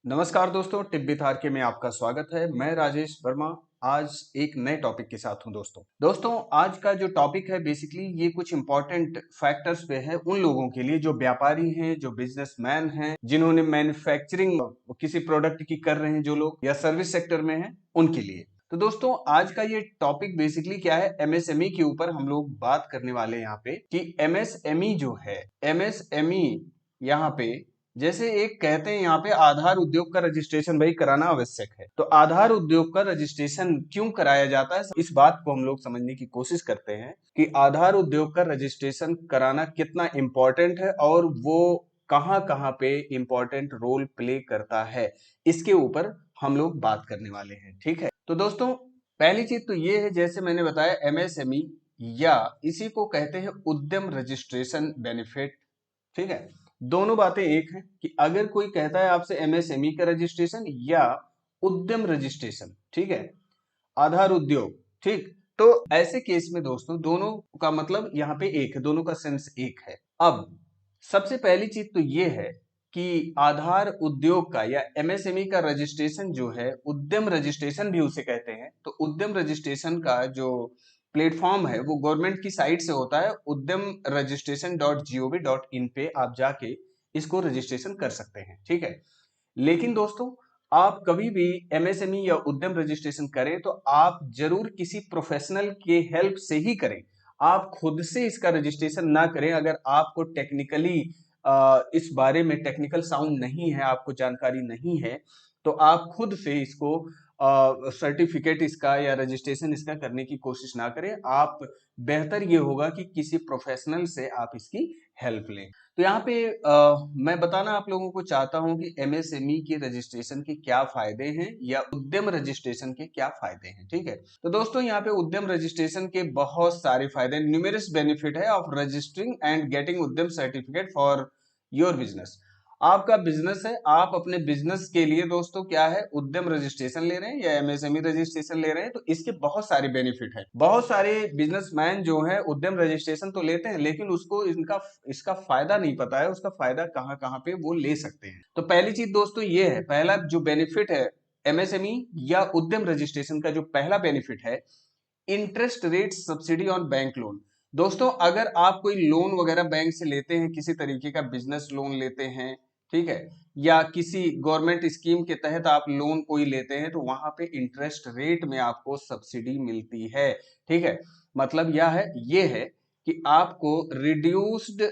नमस्कार दोस्तों, tip with are के में आपका स्वागत है। मैं राजेश वर्मा आज एक नए टॉपिक के साथ हूं। दोस्तों आज का जो टॉपिक है बेसिकली ये कुछ इंपॉर्टेंट फैक्टर्स पे है उन लोगों के लिए जो व्यापारी हैं, जो बिजनेसमैन हैं, जिन्होंने मैन्युफैक्चरिंग किसी प्रोडक्ट की कर रहे हैं, जो लोग या सर्विस सेक्टर में हैं उनके लिए। तो दोस्तों आज का ये टॉपिक बेसिकली क्या है, एमएसएमई के ऊपर हम लोग बात करने वाले हैं यहाँ पे कि एमएसएमई जो है, एमएसएमई यहाँ पे जैसे एक कहते हैं यहाँ पे आधार उद्योग का रजिस्ट्रेशन भाई कराना आवश्यक है। तो आधार उद्योग का रजिस्ट्रेशन क्यों कराया जाता है, इस बात को हम लोग समझने की कोशिश करते हैं कि आधार उद्योग का रजिस्ट्रेशन कराना कितना इंपॉर्टेंट है और वो कहाँ कहाँ पे इंपॉर्टेंट रोल प्ले करता है, इसके ऊपर हम लोग बात करने वाले हैं। ठीक है, तो दोस्तों पहली चीज तो ये है, जैसे मैंने बताया एमएसएमई या इसी को कहते हैं उद्यम रजिस्ट्रेशन बेनिफिट। ठीक है, दोनों बातें एक हैं कि अगर कोई कहता है आपसे एमएसएमई का रजिस्ट्रेशन या उद्यम रजिस्ट्रेशन, ठीक है, आधार उद्योग, ठीक, तो ऐसे केस में दोस्तों दोनों का मतलब यहाँ पे एक है, दोनों का सेंस एक है। अब सबसे पहली चीज तो ये है कि आधार उद्योग का या एमएसएमई का रजिस्ट्रेशन जो है, उद्यम रजिस्ट्रेशन भी उसे कहते हैं, तो उद्यम रजिस्ट्रेशन का जो प्लेटफॉर्म है वो गवर्नमेंट की साइट से होता है। उद्यम रजिस्ट्रेशन .gov.in पे आप जाके इसको रजिस्ट्रेशन कर सकते हैं। ठीक है, लेकिन दोस्तों आप कभी भी एमएसएमई या उद्यम रजिस्ट्रेशन करें तो आप जरूर किसी प्रोफेशनल के हेल्प से ही करें। आप खुद से इसका रजिस्ट्रेशन ना करें। अगर आपको टेक्निकली इस बारे में टेक्निकल साउंड नहीं है, आपको जानकारी नहीं है, तो आप खुद से इसको सर्टिफिकेट इसका या रजिस्ट्रेशन इसका करने की कोशिश ना करें। आप बेहतर ये होगा कि किसी प्रोफेशनल से आप इसकी हेल्प लें। तो यहाँ पे मैं बताना आप लोगों को चाहता हूँ कि एमएसएमई के रजिस्ट्रेशन के क्या फायदे हैं या उद्यम रजिस्ट्रेशन के क्या फायदे हैं। ठीक है, तो दोस्तों यहाँ पे उद्यम रजिस्ट्रेशन के बहुत सारे फायदे, न्यूमेरस बेनिफिट है ऑफ रजिस्टरिंग एंड गेटिंग उद्यम सर्टिफिकेट फॉर योर बिजनेस। आपका बिजनेस है, आप अपने बिजनेस के लिए दोस्तों क्या है, उद्यम रजिस्ट्रेशन ले रहे हैं या एमएसएमई रजिस्ट्रेशन ले रहे हैं, तो इसके बहुत सारे बेनिफिट है। बहुत सारे बिजनेसमैन जो है उद्यम रजिस्ट्रेशन तो लेते हैं लेकिन उसको इसका फायदा नहीं पता है, उसका फायदा कहाँ कहाँ पे वो ले सकते हैं। तो पहली चीज दोस्तों ये है, पहला जो बेनिफिट है एमएसएमई या उद्यम रजिस्ट्रेशन का, जो पहला बेनिफिट है, interest rate subsidy on bank loan. दोस्तों अगर आप कोई लोन वगैरह बैंक से लेते हैं, किसी तरीके का बिजनेस लोन लेते हैं, ठीक है, या किसी गवर्नमेंट स्कीम के तहत आप लोन कोई लेते हैं, तो वहां पे इंटरेस्ट रेट में आपको सब्सिडी मिलती है। ठीक है, मतलब ये है कि आपको रिड्यूस्ड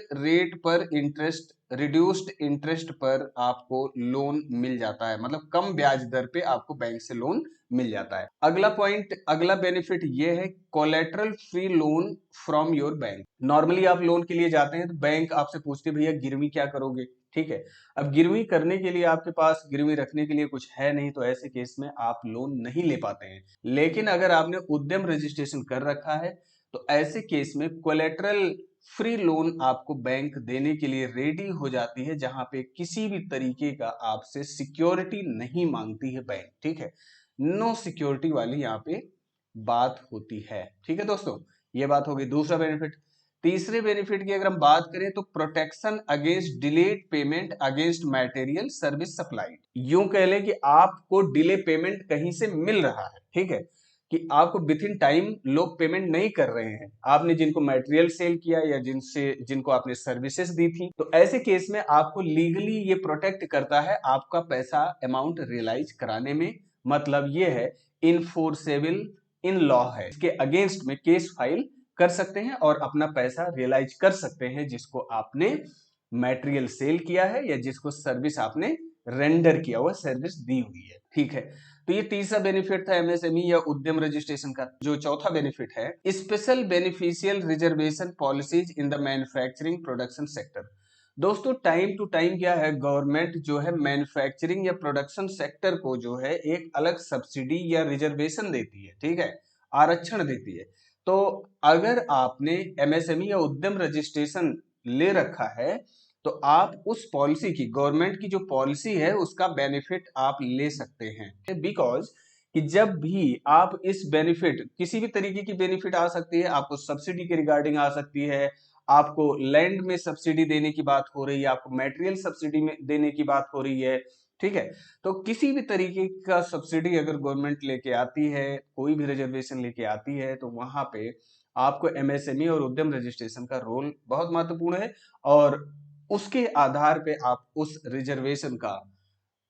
इंटरेस्ट पर आपको लोन मिल जाता है, मतलब कम ब्याज दर पे आपको बैंक से लोन मिल जाता है। अगला बेनिफिट ये है, collateral free loan from your bank. Normally आप लोन के लिए जाते हैं तो बैंक आपसे पूछते हैं भैया गिरवी क्या करोगे। ठीक है, अब गिरवी करने के लिए आपके पास गिरवी रखने के लिए कुछ है नहीं, तो ऐसे केस में आप लोन नहीं ले पाते हैं। लेकिन अगर आपने उद्यम रजिस्ट्रेशन कर रखा है तो ऐसे केस में कोलेटरल फ्री लोन आपको बैंक देने के लिए रेडी हो जाती है, जहां पे किसी भी तरीके का आपसे सिक्योरिटी नहीं मांगती है बैंक। ठीक है, नो सिक्योरिटी वाली यहाँ पे बात होती है। ठीक है दोस्तों, ये बात होगी दूसरा बेनिफिट। तीसरे बेनिफिट की अगर हम बात करें तो protection against delayed payment against material service supplied. यूं कह लें कि आपको डिले पेमेंट कहीं से मिल रहा है, ठीक है, कि आपको विद इन टाइम लोग पेमेंट नहीं कर रहे हैं, आपने जिनको मटेरियल सेल किया या जिनको आपने सर्विसेज दी थी, तो ऐसे केस में आपको लीगली ये प्रोटेक्ट करता है आपका पैसा अमाउंट रियलाइज कराने में। मतलब ये है इनफोर्सेबल इन लॉ है, इसके अगेंस्ट में केस फाइल कर सकते हैं और अपना पैसा रियलाइज कर सकते हैं जिसको आपने मटेरियल सेल किया है या जिसको सर्विस आपने रेंडर किया हुआ, सर्विस दी हुई है। ठीक है, तो ये तीसरा बेनिफिट था एमएसएमई या उद्यम रजिस्ट्रेशन का। जो चौथा बेनिफिट है, special beneficial reservation policies in the manufacturing production sector. दोस्तों टाइम टू टाइम क्या है, गवर्नमेंट जो है मैन्युफैक्चरिंग या प्रोडक्शन सेक्टर को जो है एक अलग सब्सिडी या रिजर्वेशन देती है। ठीक है, आरक्षण देती है। तो अगर आपने एमएसएमई या उद्यम रजिस्ट्रेशन ले रखा है तो आप उस पॉलिसी की, गवर्नमेंट की जो पॉलिसी है उसका बेनिफिट आप ले सकते हैं। बिकॉज कि जब भी आप इस बेनिफिट, किसी भी तरीके की बेनिफिट आ सकती है, आपको सब्सिडी के रिगार्डिंग आ सकती है, आपको लैंड में सब्सिडी देने की बात हो रही है, आपको मटेरियल सब्सिडी में देने की बात हो रही है, ठीक है। तो किसी भी तरीके का सब्सिडी अगर गवर्नमेंट लेके आती है, कोई भी रिजर्वेशन लेके आती है, तो वहां पे आपको एमएसएमई और उद्यम रजिस्ट्रेशन का रोल बहुत महत्वपूर्ण है और उसके आधार पे आप उस रिजर्वेशन का,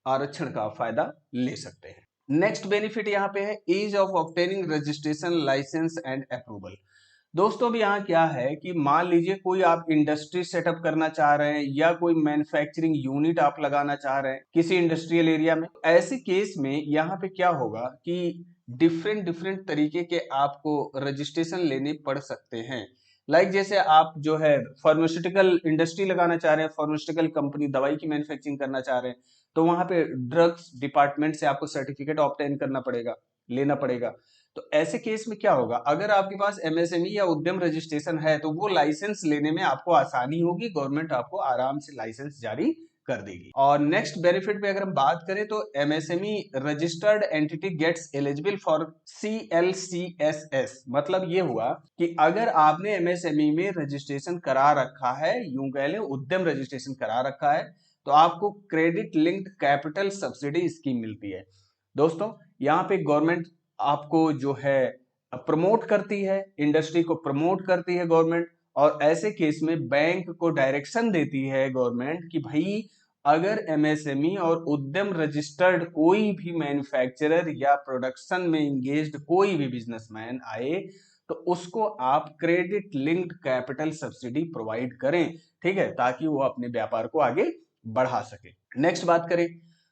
आरक्षण का फायदा ले सकते हैं। नेक्स्ट बेनिफिट यहाँ पे है ease of obtaining registration licence and approval. दोस्तों भी यहाँ क्या है कि मान लीजिए कोई आप इंडस्ट्री सेटअप करना चाह रहे हैं या कोई मैन्युफैक्चरिंग यूनिट आप लगाना चाह रहे हैं किसी इंडस्ट्रियल एरिया में, ऐसे केस में यहाँ पे क्या होगा कि डिफरेंट डिफरेंट तरीके के आपको रजिस्ट्रेशन लेने पड़ सकते हैं। लाइक जैसे आप जो है फार्मास्यूटिकल इंडस्ट्री लगाना चाह रहे हैं, फार्मास्यूटिकल कंपनी दवाई की मैन्युफैक्चरिंग करना चाह रहे हैं, तो वहां पे ड्रग्स डिपार्टमेंट से आपको सर्टिफिकेट ऑब्टेन करना पड़ेगा, लेना पड़ेगा। तो ऐसे केस में क्या होगा, अगर आपके पास एमएसएमई या उद्यम रजिस्ट्रेशन है तो वो लाइसेंस लेने में आपको आसानी होगी, गवर्नमेंट आपको आराम से लाइसेंस जारी कर देगी। और नेक्स्ट बेनिफिट पे अगर हम बात करें तो MSME registered entity gets eligible for CLCSS. मतलब ये हुआ कि अगर आपने एमएसएमई में रजिस्ट्रेशन करा रखा है, यूं कह लें उद्यम रजिस्ट्रेशन करा रखा है, तो आपको credit linked capital subsidy scheme मिलती है। दोस्तों यहाँ पे गवर्नमेंट आपको जो है प्रमोट करती है, इंडस्ट्री को प्रमोट करती है गवर्नमेंट, और ऐसे केस में बैंक को डायरेक्शन देती है गवर्नमेंट कि भाई अगर एमएसएमई और उद्यम रजिस्टर्ड कोई भी मैन्युफैक्चरर या प्रोडक्शन में इंगेज्ड कोई भी बिजनेसमैन आए तो उसको आप credit linked capital subsidy provide करें, ठीक है, ताकि वो अपने व्यापार को आगे बढ़ा सके। नेक्स्ट बात करें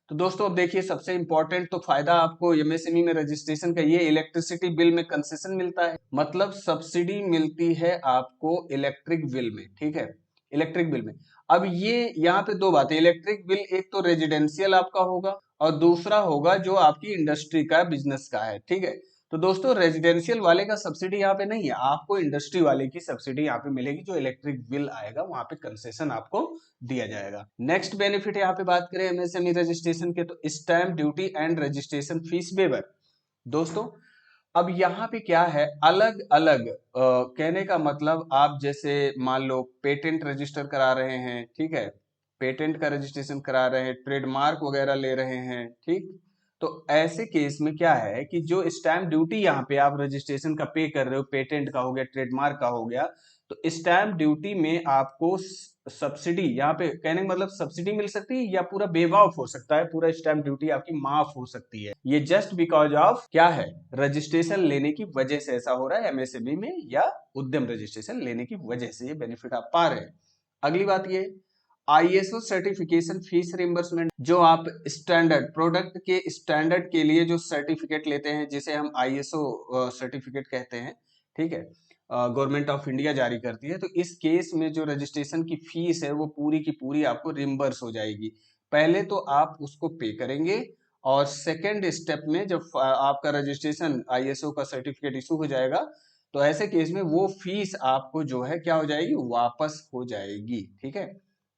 तो दोस्तों अब देखिए सबसे इंपॉर्टेंट तो फायदा आपको एमएसएमई में रजिस्ट्रेशन का ये इलेक्ट्रिसिटी बिल में कंसेशन मिलता है, मतलब सब्सिडी मिलती है आपको इलेक्ट्रिक बिल में, ठीक है, इलेक्ट्रिक बिल में। अब ये यहाँ पे दो बातें, इलेक्ट्रिक बिल एक तो रेजिडेंशियल आपका होगा और दूसरा होगा जो आपकी इंडस्ट्री का बिजनेस का है, ठीक है। तो दोस्तों रेजिडेंशियल वाले का सब्सिडी यहाँ पे नहीं है, आपको इंडस्ट्री वाले की सब्सिडी यहाँ पे मिलेगी, जो इलेक्ट्रिक बिल आएगा वहां पे कंसेशन आपको दिया जाएगा। नेक्स्ट बेनिफिट यहाँ पे बात करें एमएसएमई रजिस्ट्रेशन के तो stamp duty and registration fees waiver. दोस्तों अब यहाँ पे क्या है, अलग अलग कहने का मतलब आप जैसे मान लो पेटेंट रजिस्टर करा रहे हैं, ठीक है, पेटेंट का रजिस्ट्रेशन करा रहे हैं, ट्रेडमार्क वगैरह ले रहे हैं, ठीक, तो ऐसे केस में क्या है कि जो स्टैम्प ड्यूटी यहाँ पे आप रजिस्ट्रेशन का पे कर रहे हो, पेटेंट का हो गया, ट्रेडमार्क का हो गया, तो स्टैम्प ड्यूटी में आपको सब्सिडी, यहाँ पे कहने का मतलब सब्सिडी मिल सकती है या पूरा वेव ऑफ हो सकता है, पूरा स्टैम्प ड्यूटी आपकी माफ हो सकती है। ये जस्ट बिकॉज ऑफ क्या है, रजिस्ट्रेशन लेने की वजह से ऐसा हो रहा है एमएसएमई में या उद्यम रजिस्ट्रेशन लेने की वजह से ये बेनिफिट आप पा रहे हैं। अगली बात ये आईएसओ सर्टिफिकेशन फीस रिम्बर्समेंट, जो आप स्टैंडर्ड प्रोडक्ट के स्टैंडर्ड के लिए जो सर्टिफिकेट लेते हैं जिसे हम आईएसओ सर्टिफिकेट कहते हैं, ठीक है, गवर्नमेंट ऑफ इंडिया जारी करती है, तो इस केस में जो रजिस्ट्रेशन की फीस है वो पूरी की पूरी आपको रिम्बर्स हो जाएगी। पहले तो आप उसको पे करेंगे और सेकेंड स्टेप में जब आपका रजिस्ट्रेशन आईएसओ का सर्टिफिकेट इशू हो जाएगा तो ऐसे केस में वो फीस आपको जो है क्या हो जाएगी, वापस हो जाएगी, ठीक है,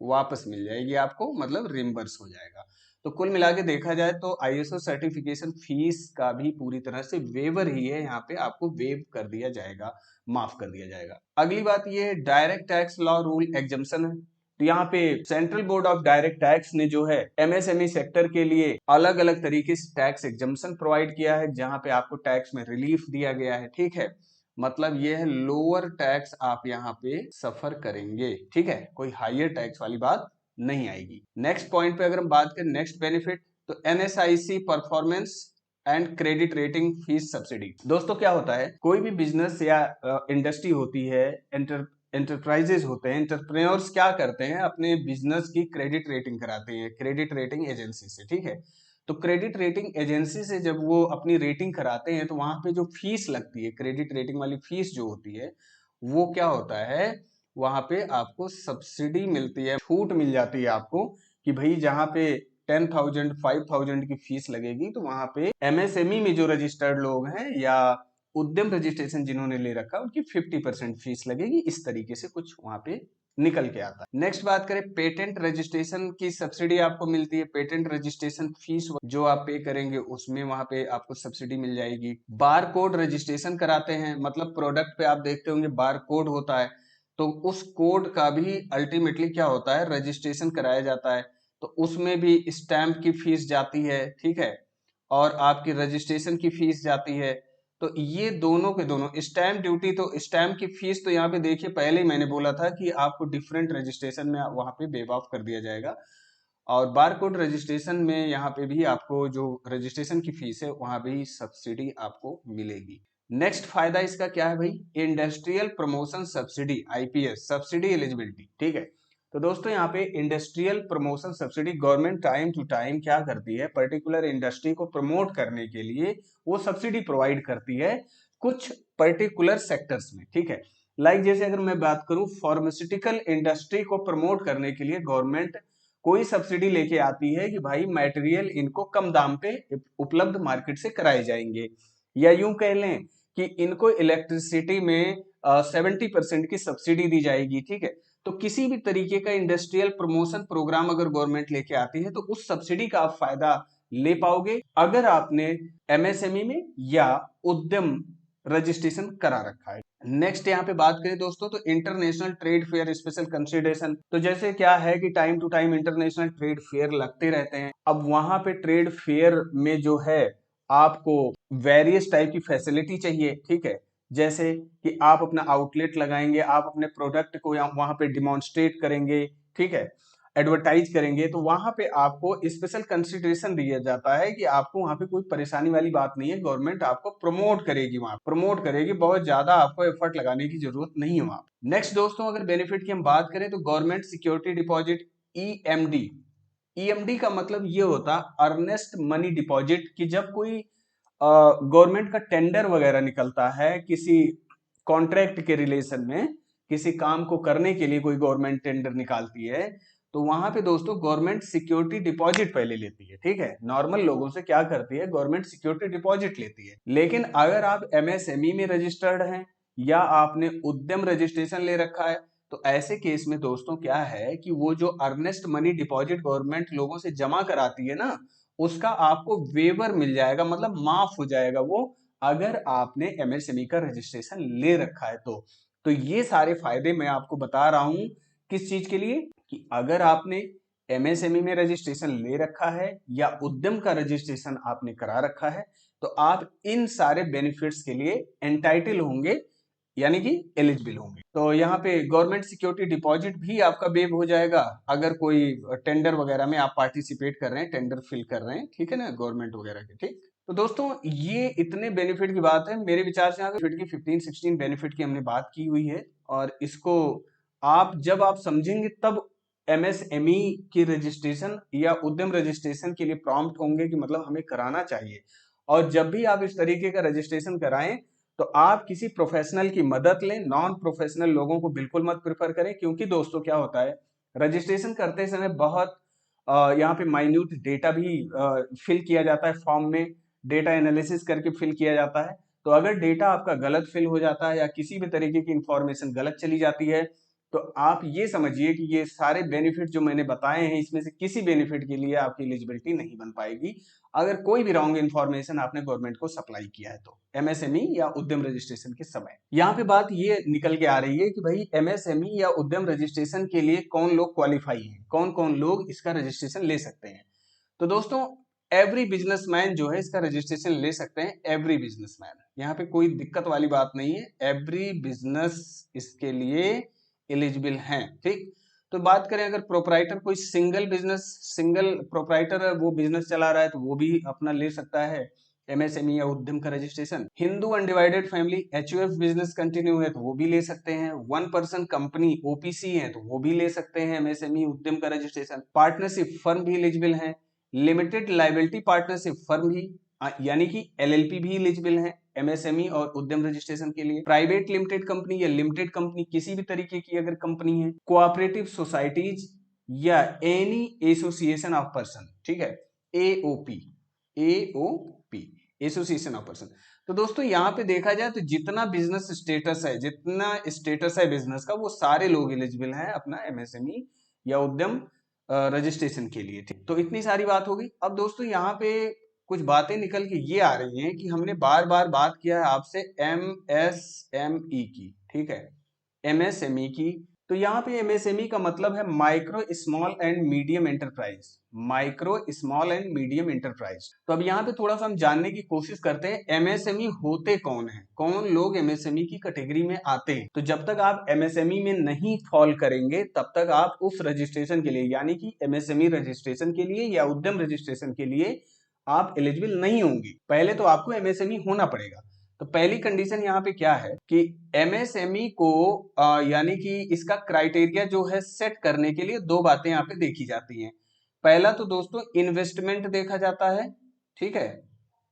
वापस मिल जाएगी आपको, मतलब रिम्बर्स हो जाएगा। तो कुल मिला के देखा जाए तो आईएसओ सर्टिफिकेशन फीस का भी पूरी तरह से वेवर ही है, यहाँ पे आपको वेव कर दिया जाएगा, माफ कर दिया जाएगा। अगली बात ये direct tax law rule exemption है, तो यहाँ पे central board of direct tax ने जो है एमएसएमई सेक्टर के लिए अलग अलग तरीके से टैक्स एग्जम्पशन प्रोवाइड किया है, जहां पे आपको टैक्स में रिलीफ दिया गया है, ठीक है, मतलब ये है लोअर टैक्स आप यहाँ पे सफर करेंगे, ठीक है, कोई हायर टैक्स वाली बात नहीं आएगी। नेक्स्ट पॉइंट पे अगर हम बात करें नेक्स्ट बेनिफिट तो NSIC performance and credit rating fees subsidy. दोस्तों क्या होता है, कोई भी बिजनेस या इंडस्ट्री होती है, एंटरप्राइजेस होते हैं, एंटरप्रेन्योर्स क्या करते हैं, अपने बिजनेस की क्रेडिट रेटिंग कराते हैं क्रेडिट रेटिंग एजेंसी से, ठीक है। तो क्रेडिट रेटिंग एजेंसी से जब वो अपनी रेटिंग कराते हैं तो वहां पे जो फीस लगती है, क्रेडिट रेटिंग वाली फीस जो होती है, वो क्या होता है, वहां पे आपको सब्सिडी मिलती है, छूट मिल जाती है आपको कि भाई जहां पे 10,000 5,000 की फीस लगेगी तो वहां पे एमएसएमई में जो रजिस्टर्ड लोग हैं या उद्यम रजिस्ट्रेशन जिन्होंने ले रखा है उनकी 50% फीस लगेगी, इस तरीके से कुछ वहां पे निकल के आता है। नेक्स्ट बात करें पेटेंट रजिस्ट्रेशन की सब्सिडी आपको मिलती है, पेटेंट रजिस्ट्रेशन फीस जो आप पे करेंगे उसमें वहां पे आपको सब्सिडी मिल जाएगी। बार कोड रजिस्ट्रेशन कराते हैं, मतलब प्रोडक्ट पे आप देखते होंगे बार कोड होता है, तो उस कोड का भी अल्टीमेटली क्या होता है, रजिस्ट्रेशन कराया जाता है, तो उसमें भी स्टैंप की फीस जाती है, ठीक है, और आपकी रजिस्ट्रेशन की फीस जाती है। तो ये दोनों के दोनों स्टैंप ड्यूटी, तो स्टैंप की फीस तो यहाँ पे देखिए पहले ही मैंने बोला था कि आपको डिफरेंट रजिस्ट्रेशन में वहां पे वेव ऑफ कर दिया जाएगा, और बारकोड रजिस्ट्रेशन में यहाँ पे भी आपको जो रजिस्ट्रेशन की फीस है वहां भी सब्सिडी आपको मिलेगी। नेक्स्ट फायदा इसका क्या है भाई, industrial promotion subsidy, IPS subsidy eligibility, ठीक है। तो दोस्तों यहाँ पे industrial promotion subsidy, government time to time क्या करती है, पर्टिकुलर इंडस्ट्री को प्रमोट करने के लिए वो सब्सिडी प्रोवाइड करती है कुछ पर्टिकुलर सेक्टर्स में, ठीक है। लाइक जैसे अगर मैं बात करूं फार्मास्यूटिकल इंडस्ट्री को प्रमोट करने के लिए गवर्नमेंट कोई सब्सिडी लेके आती है कि भाई मटेरियल इनको कम दाम पे उपलब्ध मार्केट से कराए जाएंगे, या यूं कह लें कि इनको इलेक्ट्रिसिटी में 70% की सब्सिडी दी जाएगी, ठीक है। तो किसी भी तरीके का इंडस्ट्रियल प्रमोशन प्रोग्राम अगर गवर्नमेंट लेके आती है तो उस सब्सिडी का आप फायदा ले पाओगे अगर आपने एमएसएमई में या उद्यम रजिस्ट्रेशन करा रखा है। नेक्स्ट यहाँ पे बात करें दोस्तों तो international trade fair special consideration, तो जैसे क्या है कि time to time international trade fair लगते रहते हैं। अब वहां पे ट्रेड फेयर में जो है आपको वेरियस टाइप की फैसिलिटी चाहिए, ठीक है, जैसे कि आप अपना आउटलेट लगाएंगे, आप अपने प्रोडक्ट को वहां पे डिमॉन्स्ट्रेट करेंगे, ठीक है, एडवर्टाइज करेंगे, तो वहां पे आपको स्पेशल कंसिडरेशन दिया जाता है कि आपको वहां पे कोई परेशानी वाली बात नहीं है, गवर्नमेंट आपको प्रमोट करेगी, वहां प्रमोट करेगी, बहुत ज्यादा आपको एफर्ट लगाने की जरूरत नहीं है वहां। नेक्स्ट दोस्तों अगर बेनिफिट की हम बात करें तो government security deposit, EMD, EMD का मतलब ये होता अर्नेस्ट मनी डिपॉजिट, कि जब कोई गवर्नमेंट का टेंडर वगैरह निकलता है किसी कॉन्ट्रैक्ट के रिलेशन में, किसी काम को करने के लिए कोई गवर्नमेंट टेंडर निकालती है, तो वहां पे दोस्तों गवर्नमेंट सिक्योरिटी डिपॉजिट पहले लेती है, ठीक है। नॉर्मल लोगों से क्या करती है, गवर्नमेंट सिक्योरिटी डिपॉजिट लेती है। लेकिन अगर आप एमएसएमई में रजिस्टर्ड हैं या आपने उद्यम रजिस्ट्रेशन ले रखा है, तो ऐसे केस में दोस्तों क्या है कि वो जो अर्नेस्ट मनी डिपॉजिट गवर्नमेंट लोगों से जमा कराती है ना, उसका आपको वेवर मिल जाएगा, मतलब माफ हो जाएगा वो, अगर आपने एमएसएमई का रजिस्ट्रेशन ले रखा है तो ये सारे फायदे मैं आपको बता रहा हूं किस चीज के लिए, कि अगर आपने एमएसएमई में रजिस्ट्रेशन ले रखा है या उद्यम का रजिस्ट्रेशन आपने करा रखा है, तो आप इन सारे बेनिफिट्स के लिए एंटाइटल होंगे, यानी कि एलिजिबल होंगे। तो यहाँ पे गवर्नमेंट सिक्योरिटी डिपॉजिट भी आपका वेव हो जाएगा अगर कोई टेंडर वगैरह में आप पार्टिसिपेट कर रहे हैं, टेंडर फिल कर रहे हैं, ठीक है ना, गवर्नमेंट वगैरह के, ठीक। तो दोस्तों ये इतने बेनिफिट की बात है, मेरे विचार से यहाँ पे बेनिफिट की 15-16 बेनिफिट की हमने बात की हुई है, और इसको जब आप समझेंगे तब एमएसएमई की रजिस्ट्रेशन या उद्यम रजिस्ट्रेशन के लिए प्रॉम्प्ट होंगे कि मतलब हमें कराना चाहिए। और जब भी आप इस तरीके का रजिस्ट्रेशन कराएं तो आप किसी प्रोफेशनल की मदद लें, नॉन प्रोफेशनल लोगों को बिल्कुल मत प्रेफर करें, क्योंकि दोस्तों क्या होता है रजिस्ट्रेशन करते समय बहुत यहाँ पे माइन्यूट डेटा भी फिल किया जाता है, फॉर्म में डेटा एनालिसिस करके फिल किया जाता है। तो अगर डेटा आपका गलत फिल हो जाता है या किसी भी तरीके की इंफॉर्मेशन गलत चली जाती है, तो आप ये समझिए कि ये सारे बेनिफिट जो मैंने बताए हैं इसमें से किसी बेनिफिट के लिए आपकी एलिजिबिलिटी नहीं बन पाएगी अगर कोई भी रॉन्ग इन्फॉर्मेशन आपने गवर्नमेंट को सप्लाई किया है तो एमएसएमई या उद्यम रजिस्ट्रेशन के समय। यहाँ पे बात ये निकल के आ रही है कि भाई एमएसएमई या उद्यम रजिस्ट्रेशन के लिए कौन लोग क्वालिफाई हैं, कौन कौन लोग इसका रजिस्ट्रेशन ले सकते हैं। तो दोस्तों एवरी बिजनेसमैन जो है इसका रजिस्ट्रेशन ले सकते हैं, एवरी बिजनेसमैन, यहाँ पे कोई दिक्कत वाली बात नहीं है, एवरी बिजनेस इसके लिए एलिजिबल हैं, ठीक। तो बात करें अगर प्रोपराइटर कोई सिंगल प्रोपराइटर है, वो बिजनेस चला रहा है तो वो भी अपना ले सकता है एमएसएमई या उद्यम का registration. Hindu undivided family HUF business continue है तो वो भी ले सकते हैं, 1 पर्सन कंपनी ओपीसी है तो वो भी ले सकते हैं एमएसएमई उद्यम का रजिस्ट्रेशन। पार्टनरशिप फर्म भी एलिजिबल है, लिमिटेड लाइबिलिटी पार्टनरशिप फर्म भी यानी कि एलएलपी भी एलिजिबल है एमएसएमई और उद्यम रजिस्ट्रेशन के लिए। प्राइवेट लिमिटेड कंपनी या लिमिटेड कंपनी किसी भी तरीके की अगर कंपनी है, कोऑपरेटिव सोसाइटीज या एनी एसोसिएशन ऑफ पर्सन, ठीक है, AOP, AOP association of person. तो दोस्तों यहाँ पे देखा जाए तो जितना बिजनेस स्टेटस है, जितना स्टेटस है बिजनेस का, वो सारे लोग एलिजिबल हैं अपना एमएसएमई या उद्यम रजिस्ट्रेशन के लिए, ठीक। तो इतनी सारी बात होगी। अब दोस्तों यहाँ पे कुछ बातें निकल के ये आ रही हैं कि हमने बार बार बात किया है आपसे एमएसएमई की, ठीक है, एमएसएमई की, तो यहाँ पे एमएसएमई का मतलब है micro small and medium enterprise. Micro small and medium enterprise. तो अब यहाँ पे थोड़ा सा हम जानने की कोशिश करते हैं एमएसएमई होते कौन है, कौन लोग एमएसएमई की कैटेगरी में आते हैं। तो जब तक आप एमएसएमई में नहीं फॉल करेंगे तब तक आप उस रजिस्ट्रेशन के लिए यानी कि एमएसएमई रजिस्ट्रेशन के लिए या उद्यम रजिस्ट्रेशन के लिए आप एलिजिबल नहीं होंगे। पहले तो आपको एमएसएमई होना पड़ेगा। तो पहली कंडीशन यहाँ पे क्या है कि एमएसएमई को यानी कि इसका क्राइटेरिया जो है सेट करने के लिए दो बातें यहाँ पे देखी जाती हैं। पहला तो दोस्तों इन्वेस्टमेंट देखा जाता है, ठीक है,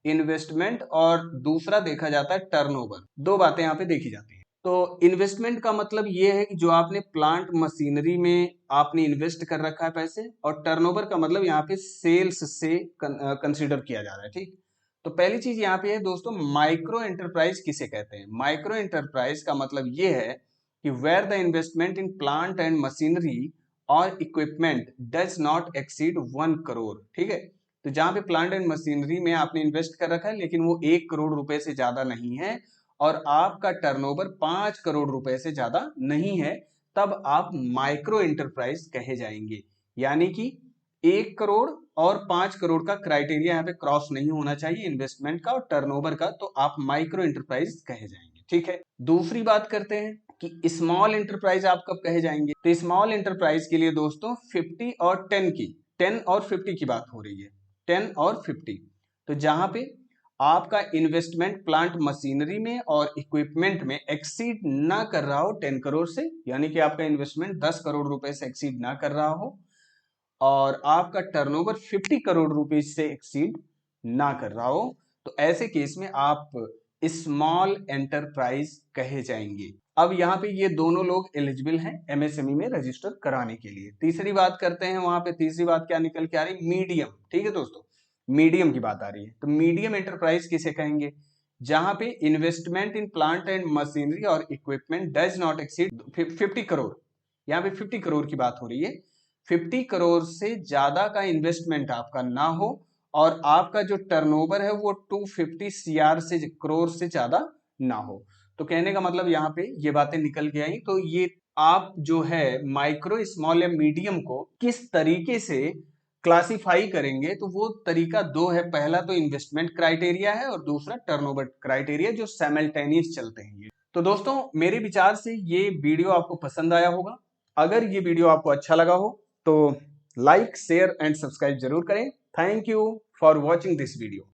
इन्वेस्टमेंट, और दूसरा देखा जाता है टर्नओवर। दो बातें यहाँ पे देखी जाती हैं। तो इन्वेस्टमेंट का मतलब ये है कि जो आपने प्लांट मशीनरी में आपने इन्वेस्ट कर रखा है पैसे, और टर्नओवर का मतलब यहाँ पे सेल्स से कंसिडर किया जा रहा है, ठीक। तो पहली चीज यहाँ पे है दोस्तों माइक्रो एंटरप्राइज किसे कहते हैं। माइक्रो एंटरप्राइज का मतलब ये है कि where the investment in plant and machinery और equipment does not exceed 1 crore, ठीक है। तो जहां पे प्लांट एंड मशीनरी में आपने इन्वेस्ट कर रखा है लेकिन वो 1 करोड़ रुपए से ज्यादा नहीं है और आपका टर्नओवर 5 करोड़ रुपए से ज्यादा नहीं है, तब आप माइक्रो एंटरप्राइज कहे जाएंगे। यानी कि 1 करोड़ और 5 करोड़ का क्राइटेरिया यहाँ पे क्रॉस नहीं होना चाहिए इन्वेस्टमेंट का और टर्नओवर का, तो आप माइक्रो एंटरप्राइज कहे जाएंगे, ठीक है। दूसरी बात करते हैं कि स्मॉल एंटरप्राइज आप कब कहे जाएंगे। तो स्मॉल एंटरप्राइज के लिए दोस्तों 50 और 10 और 50 की बात हो रही है, 10 और 50। तो जहां पे आपका इन्वेस्टमेंट प्लांट मशीनरी में और इक्विपमेंट में एक्सीड ना कर रहा हो 10 करोड़ से, यानी कि आपका इन्वेस्टमेंट 10 करोड़ रुपए से एक्सीड ना कर रहा हो और आपका टर्नओवर 50 करोड़ रुपीज से एक्सीड ना कर रहा हो, तो ऐसे केस में आप स्मॉल एंटरप्राइज कहे जाएंगे। अब यहाँ पे ये दोनों लोग एलिजिबल हैं एमएसएमई में रजिस्टर कराने के लिए। तीसरी बात करते हैं, वहां पे तीसरी बात क्या निकल के आ रही, मीडियम, ठीक है दोस्तों, मीडियम की बात आ रही है। तो मीडियम एंटरप्राइज किसे कहेंगे, जहां पे investment in plant and machinery और equipment does not exceed 50 crore, यहाँ पे 50 करोड़ की बात हो रही है। 50 करोड़ से ज्यादा का इन्वेस्टमेंट आपका ना हो और आपका जो टर्नओवर है वो 250 सीआर से करोड़ से ज्यादा ना हो। तो कहने का मतलब यहाँ पे ये बातें निकल के आई। तो ये आप जो है माइक्रो स्मॉल या मीडियम को किस तरीके से क्लासिफाई करेंगे, तो वो तरीका दो है। पहला तो इन्वेस्टमेंट क्राइटेरिया है और दूसरा टर्नओवर क्राइटेरिया, जो साइमल्टेनियस चलते हैं ये। तो दोस्तों मेरे विचार से ये वीडियो आपको पसंद आया होगा। अगर ये वीडियो आपको अच्छा लगा हो तो लाइक शेयर एंड सब्सक्राइब जरूर करें। Thank you for watching this video.